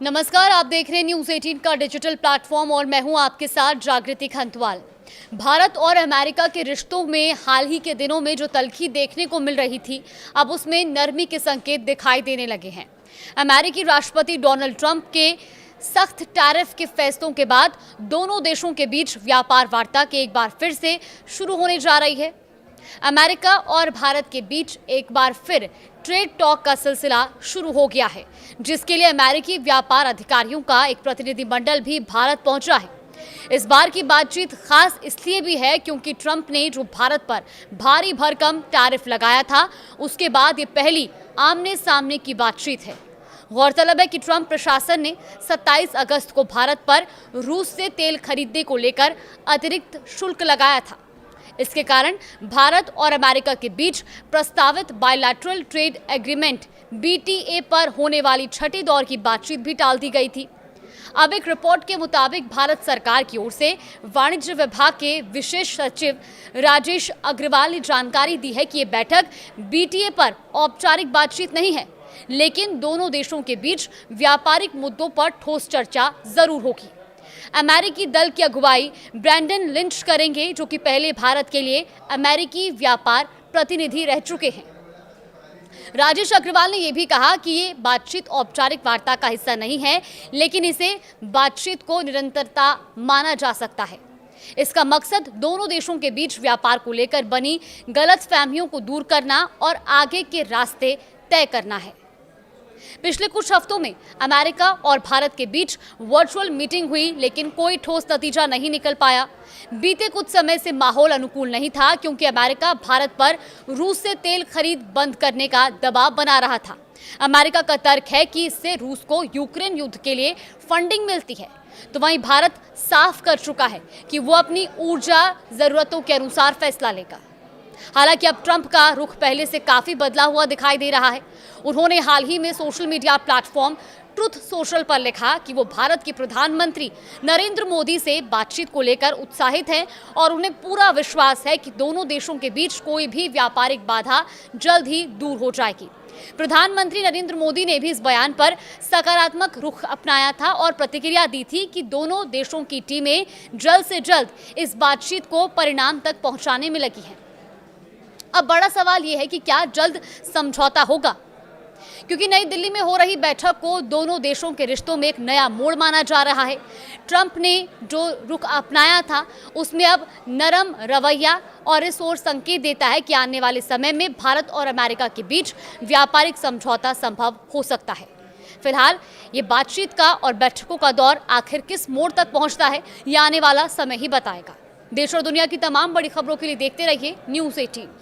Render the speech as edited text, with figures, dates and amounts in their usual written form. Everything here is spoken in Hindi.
नमस्कार, आप देख रहे हैं न्यूज़ 18 का डिजिटल प्लेटफॉर्म और मैं हूं आपके साथ जागृति खंतवाल। भारत और अमेरिका के रिश्तों में हाल ही के दिनों में जो तल्खी देखने को मिल रही थी, अब उसमें नरमी के संकेत दिखाई देने लगे हैं। अमेरिकी राष्ट्रपति डोनाल्ड ट्रंप के सख्त टैरिफ के फैसलों के बाद दोनों देशों के बीच व्यापार वार्ता के एक बार फिर से शुरू होने जा रही है। अमेरिका और भारत के बीच एक बार फिर ट्रेड टॉक का सिलसिला शुरू हो गया है, जिसके लिए अमेरिकी व्यापार अधिकारियों का एक प्रतिनिधिमंडल भी भारत पहुंचा है। इस बार की बातचीत खास इसलिए भी है क्योंकि ट्रंप ने जो भारत पर भारी भरकम टैरिफ लगाया था, उसके बाद ये पहली आमने सामने की बातचीत है। गौरतलब है कि ट्रंप प्रशासन ने 27 अगस्त को भारत पर रूस से तेल खरीदने को लेकर अतिरिक्त शुल्क लगाया था। इसके कारण भारत और अमेरिका के बीच प्रस्तावित बायलैटरल ट्रेड एग्रीमेंट BTA पर होने वाली छठे दौर की बातचीत भी टाल दी गई थी। अब एक रिपोर्ट के मुताबिक भारत सरकार की ओर से वाणिज्य विभाग के विशेष सचिव राजेश अग्रवाल ने जानकारी दी है कि ये बैठक BTA पर औपचारिक बातचीत नहीं है, लेकिन दोनों देशों के बीच व्यापारिक मुद्दों पर ठोस चर्चा जरूर होगी। अमेरिकी दल की अगुवाई ब्रैंडन लिंच करेंगे, जो कि पहले भारत के लिए अमेरिकी व्यापार प्रतिनिधि रह चुके हैं। राजेश अग्रवाल ने यह भी कहा कि ये बातचीत औपचारिक वार्ता का हिस्सा नहीं है, लेकिन इसे बातचीत को निरंतरता माना जा सकता है। इसका मकसद दोनों देशों के बीच व्यापार को लेकर बनी गलतफहमियों को दूर करना और आगे के रास्ते तय करना है। पिछले कुछ हफ्तों में अमेरिका और भारत के बीच वर्चुअल मीटिंग हुई, लेकिन कोई ठोस नतीजा नहीं निकल पाया। बीते कुछ समय से माहौल अनुकूल नहीं था, क्योंकि अमेरिका भारत पर रूस से तेल खरीद बंद करने का दबाव बना रहा था। अमेरिका का तर्क है कि इससे रूस को यूक्रेन युद्ध के लिए फंडिंग मिलती है, तो वहीं भारत साफ कर चुका है कि वो अपनी ऊर्जा जरूरतों के अनुसार फैसला लेगा। हालांकि अब ट्रंप का रुख पहले से काफी बदला हुआ दिखाई दे रहा है। उन्होंने हाल ही में social media platform truth social पर लिखा कि वो भारत के प्रधानमंत्री नरेंद्र मोदी से बातचीत को लेकर उत्साहित हैं और उन्हें पूरा विश्वास है कि दोनों देशों के बीच कोई भी व्यापारिक बाधा जल्द ही दूर हो जाएगी। प्रधानमंत्री नरेंद्र मोदी ने भी इस बयान पर सकारात्मक रुख अपनाया था और प्रतिक्रिया दी थी कि दोनों देशों की टीमें जल्द से जल्द इस बातचीत को परिणाम तक पहुंचाने में लगी हैं। अब बड़ा सवाल यह है कि क्या जल्द समझौता होगा, क्योंकि नई दिल्ली में हो रही बैठक को दोनों देशों के रिश्तों में एक नया मोड़ माना जा रहा है। ट्रंप ने जो रुख अपनाया था, उसमें अब नरम रवैया और इस ओर संकेत देता है कि आने वाले समय में भारत और अमेरिका के बीच व्यापारिक समझौता संभव हो सकता है। फिलहाल ये बातचीत का और बैठकों का दौर आखिर किस मोड़ तक पहुंचता है, ये आने वाला समय ही बताएगा। देश और दुनिया की तमाम बड़ी खबरों के लिए देखते रहिए न्यूज़ 18।